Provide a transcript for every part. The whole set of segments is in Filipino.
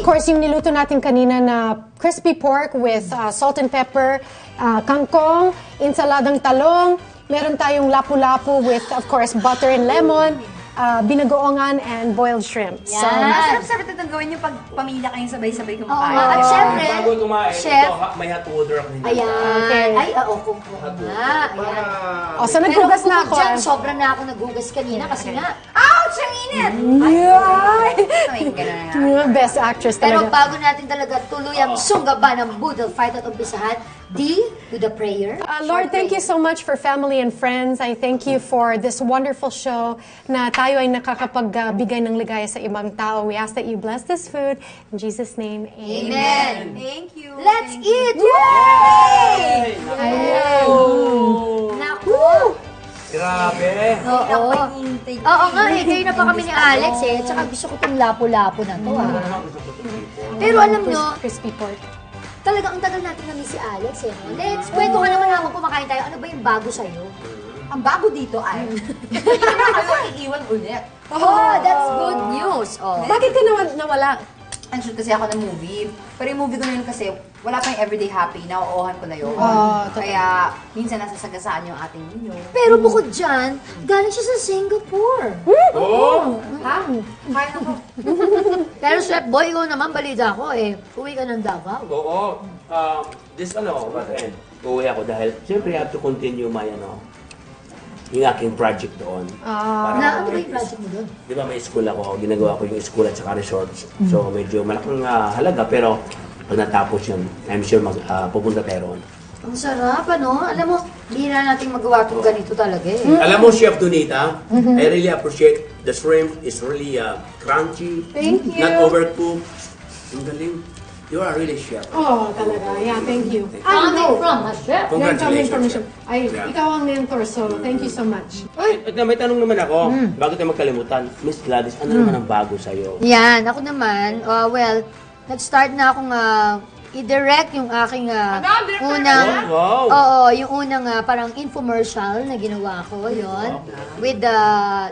course, yung niluto natin kanina na crispy pork with salt and pepper, kangkong, insaladang talong, meron tayong lapu-lapu with, of course, butter and lemon, binagoongan and boiled shrimp. Yan. So, Masarap-sarap itong gawin yung pag pamilya kayong sabay-sabay kumakain. Oo, at syempre, Bago kumain, chef. ito, may hot water ako nila. Ayan. Okay. Ay, oo, kung nga. Ayan. oh, so naghugas Pero na bukod ako. dyan, sobra na ako naghugas kanina kasi nga. Ouch! Ang init! Ay, ganun na nga. Best actress Pero talaga. bago natin talaga tuluyang sunggaban ang Boodle Fight at umpisahan, D, with a prayer. Lord, thank you so much for family and friends. I thank you for this wonderful show na tayo ay nakakapagbigay ng ligaya sa ibang tao. We ask that you bless this food. In Jesus' name, amen. Amen. Thank you. Let's Thank eat! you. Yay! Oh! Naku! Grabe! Oo. Oo nga eh, kayo na pa kami ni Alex eh. Tsaka gusto ko itong lapo-lapo na to ah. Pero alam nyo, Crispy pork. talagang ang tagal natin na si Alex eh. No? Let's kwento ka naman habang kumakain tayo. Ano ba yung bago sa'yo? Ang bago dito ay, hindi na kayo iiwan ulit. Oh, that's good news. Oh. Bakit ka nawala? Ang shoot kasi ako ng movie. Pero yung movie ko na yun kasi, wala pa yung Everyday Happy, nauuhan ko na yun. Kaya, minsan nasasagasaan yung ating menu. Pero bukod dyan, galing siya sa Singapore. Oh! Ha? Kaya na ko. Pero Chef Boy, ikaw naman, balita ko eh. Uwi ka ng Davao. Oo. This weekend, uuwi ako dahil siyempre I have to continue my yung aking project doon. Na ano ba yung project mo doon? Di ba may school ako, ginagawa ko yung school at saka resorts. So medyo malaking halaga pero pag natapos yun, I'm sure pupunta tayo roon. Ang sarap, ano? Alam mo, hindi na natin magawa itong ganito talaga eh. Alam mo, Chef Donita, I really appreciate the shrimp. It's really crunchy, Thank you. not overcooked. Ang galing. You are really chef. Oh, talaga. Yeah, thank you. Coming from a chef. Congratulations. Ay, Yeah. ikaw ang mentor, so thank you so much. At may tanong naman ako, bago tayo magkalimutan, Miss Gladys, ano naman ang bago sa'yo? Yan, ako naman, well, nag-start na akong i-direct yung aking unang, Wow! oo, yung unang parang infomercial na ginawa ko, yon with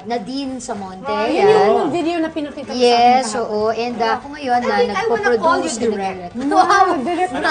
Nadine Samonte. Yan yan. yung video na pinakita ko sa akin Yes, kahapon. oo, and ako ngayon na I think I wanna call you nagpo-produce and direct. nag-direct. Wow! Direct na.